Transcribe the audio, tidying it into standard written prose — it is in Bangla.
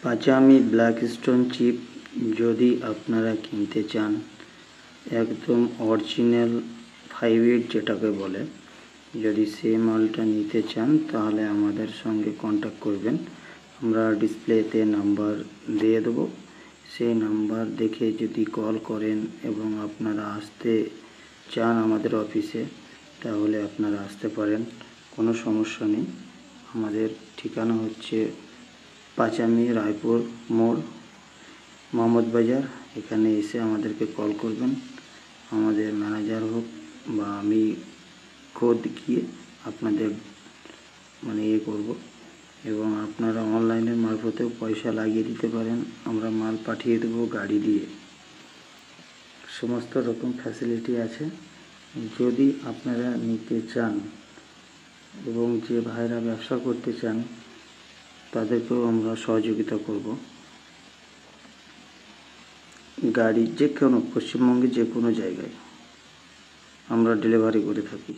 পাঁচামি ব্ল্যাক স্টোন চিপ যদি আপনারা কিনতে চান, একদম অরিজিনাল 5-8 যেটাকে বলে, যদি সেই মালটা নিতে চান তাহলে আমাদের সঙ্গে কন্ট্যাক্ট করবেন। আমরা ডিসপ্লেতে নাম্বার দিয়ে দেবো, সেই নাম্বার দেখে যদি কল করেন এবং আপনারা আসতে চান আমাদের অফিসে, তাহলে আপনারা আসতে পারেন, কোনো সমস্যা নেই। আমাদের ঠিকানা হচ্ছে পাঁচামি রায়পুর মোড়, মোহাম্মদ বাজার। এখানে এসে আমাদেরকে কল করবেন, আমাদের ম্যানেজার হোক বা আমি খোদ গিয়ে আপনাদের করব। এবং আপনারা অনলাইনের মারফতেও পয়সা লাগিয়ে দিতে পারেন, আমরা মাল পাঠিয়ে দেবো গাড়ি দিয়ে। সমস্ত রকম ফ্যাসিলিটি আছে। যদি আপনারা নিতে চান এবং যে ভাইরা ব্যবসা করতে চান তাদেরকেও আমরা সহযোগিতা করব। গাড়ি যে কোনো পশ্চিমবঙ্গের যে কোনো জায়গায় আমরা ডেলিভারি করে থাকি।